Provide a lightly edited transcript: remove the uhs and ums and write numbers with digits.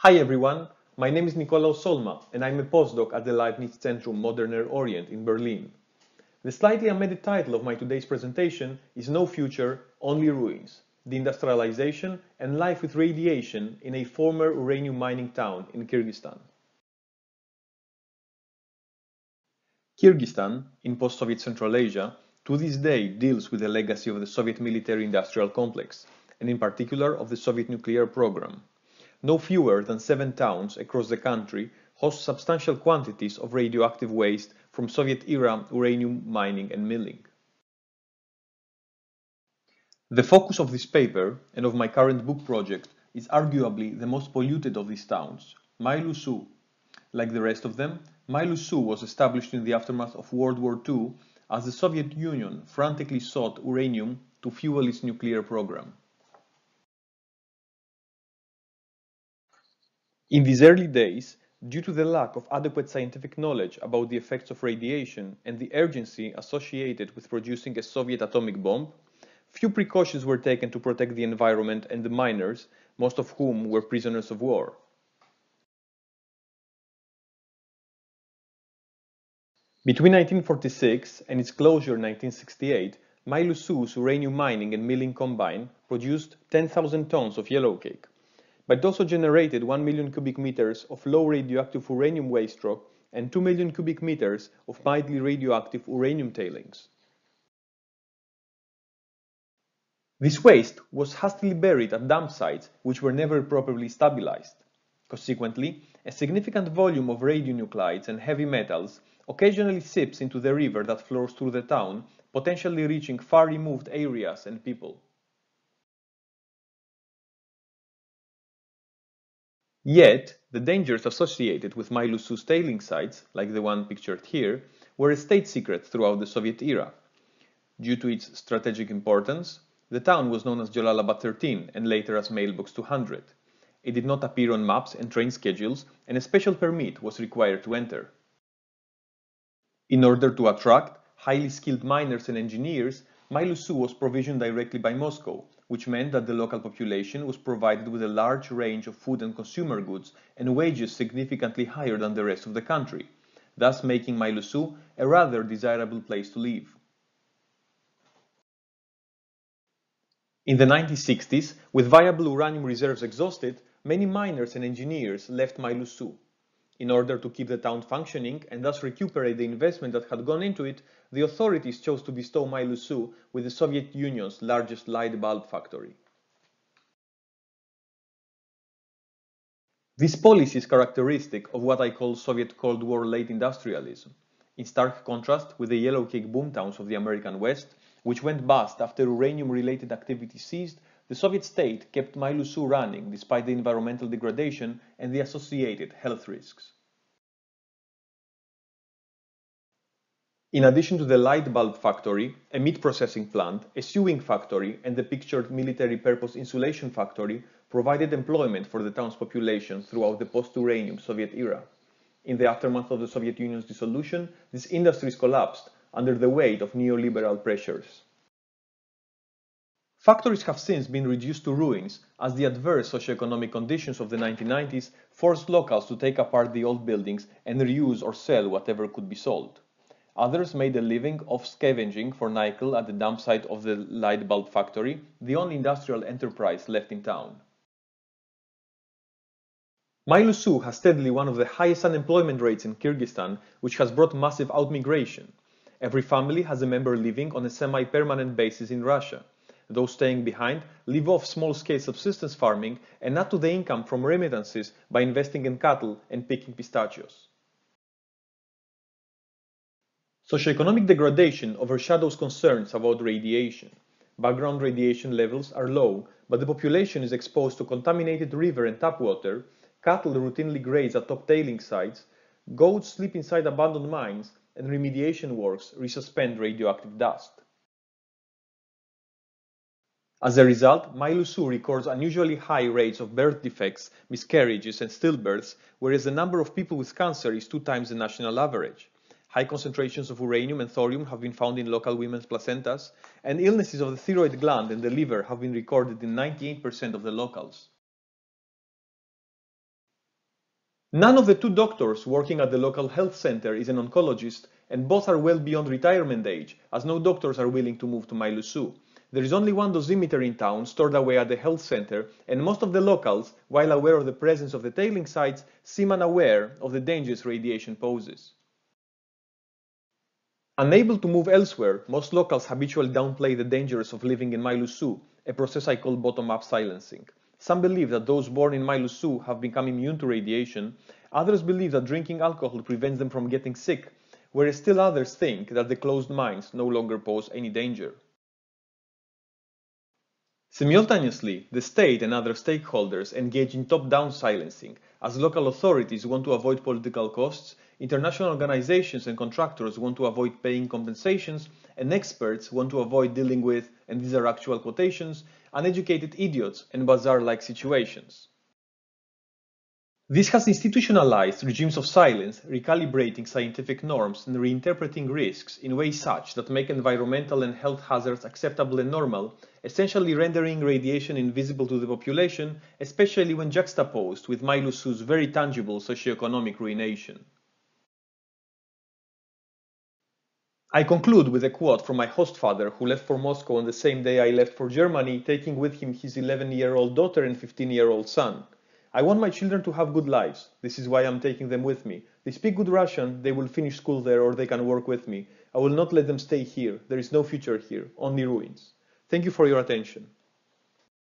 Hi everyone, my name is Nikolaos Olma and I'm a postdoc at the Leibniz-Zentrum Moderner Orient in Berlin. The slightly amended title of my today's presentation is No Future, Only Ruins, De-industrialisation and Life with Radiation in a Former Uranium Mining Town in Kyrgyzstan. Kyrgyzstan, in post-Soviet Central Asia, to this day deals with the legacy of the Soviet military-industrial complex, and in particular of the Soviet nuclear program. No fewer than 7 towns across the country host substantial quantities of radioactive waste from Soviet-era uranium mining and milling. The focus of this paper and of my current book project is arguably the most polluted of these towns, Mailuu-Suu. Like the rest of them, Mailuu-Suu was established in the aftermath of World War II as the Soviet Union frantically sought uranium to fuel its nuclear program. In these early days, due to the lack of adequate scientific knowledge about the effects of radiation and the urgency associated with producing a Soviet atomic bomb, few precautions were taken to protect the environment and the miners, most of whom were prisoners of war. Between 1946 and its closure in 1968, Mailuu-Suu's uranium mining and milling combine produced 10,000 tons of yellowcake, but it also generated 1 million cubic meters of low radioactive uranium waste rock and 2 million cubic meters of mildly radioactive uranium tailings. This waste was hastily buried at dump sites which were never properly stabilized. Consequently, a significant volume of radionuclides and heavy metals occasionally seeps into the river that flows through the town, potentially reaching far removed areas and people. Yet, the dangers associated with Mailuu-Suu's tailing sites, like the one pictured here, were a state secret throughout the Soviet era. Due to its strategic importance, the town was known as Jalalabad 13 and later as Mailbox 200. It did not appear on maps and train schedules, and a special permit was required to enter. In order to attract highly skilled miners and engineers, Mailuu-Suu was provisioned directly by Moscow, which meant that the local population was provided with a large range of food and consumer goods and wages significantly higher than the rest of the country, thus making Mailuu-Suu a rather desirable place to live. In the 1960s, with viable uranium reserves exhausted, many miners and engineers left Mailuu-Suu. In order to keep the town functioning and thus recuperate the investment that had gone into it, the authorities chose to bestow Mailuu-Suu with the Soviet Union's largest light bulb factory. This policy is characteristic of what I call Soviet Cold War late industrialism, in stark contrast with the yellowcake boomtowns of the American West, which went bust after uranium-related activity ceased. The Soviet state kept Mailuu-Suu running despite the environmental degradation and the associated health risks. In addition to the light bulb factory, a meat processing plant, a sewing factory, and the pictured military-purpose insulation factory provided employment for the town's population throughout the post-uranium Soviet era. In the aftermath of the Soviet Union's dissolution, these industries collapsed under the weight of neoliberal pressures. Factories have since been reduced to ruins as the adverse socio-economic conditions of the 1990s forced locals to take apart the old buildings and reuse or sell whatever could be sold. Others made a living off scavenging for nickel at the dump site of the light bulb factory, the only industrial enterprise left in town. Mailuu-Suu has steadily one of the highest unemployment rates in Kyrgyzstan, which has brought massive outmigration. Every family has a member living on a semi-permanent basis in Russia. Those staying behind live off small-scale subsistence farming and add to the income from remittances by investing in cattle and picking pistachios. Socioeconomic degradation overshadows concerns about radiation. Background radiation levels are low, but the population is exposed to contaminated river and tap water, cattle routinely graze at top tailing sites, goats sleep inside abandoned mines, and remediation works resuspend radioactive dust. As a result, Mailuu-Suu records unusually high rates of birth defects, miscarriages, and stillbirths, whereas the number of people with cancer is 2 times the national average. High concentrations of uranium and thorium have been found in local women's placentas, and illnesses of the thyroid gland and the liver have been recorded in 98% of the locals. None of the two doctors working at the local health center is an oncologist, and both are well beyond retirement age, as no doctors are willing to move to Mailuu-Suu. There is only one dosimeter in town stored away at the health center, and most of the locals, while aware of the presence of the tailing sites, seem unaware of the dangers radiation poses. Unable to move elsewhere, most locals habitually downplay the dangers of living in Mailuu-Suu, a process I call bottom-up silencing. Some believe that those born in Mailuu-Suu have become immune to radiation, others believe that drinking alcohol prevents them from getting sick, whereas still others think that the closed minds no longer pose any danger. Simultaneously, the state and other stakeholders engage in top-down silencing, as local authorities want to avoid political costs, international organizations and contractors want to avoid paying compensations, and experts want to avoid dealing with, and these are actual quotations, uneducated idiots and bazaar-like situations. This has institutionalized regimes of silence, recalibrating scientific norms and reinterpreting risks in ways such that make environmental and health hazards acceptable and normal, essentially rendering radiation invisible to the population, especially when juxtaposed with Mailuu-Suu's very tangible socioeconomic ruination. I conclude with a quote from my host father, who left for Moscow on the same day I left for Germany, taking with him his 11-year-old daughter and 15-year-old son. I want my children to have good lives. This is why I'm taking them with me. They speak good Russian, they will finish school there or they can work with me. I will not let them stay here. There is no future here, only ruins. Thank you for your attention.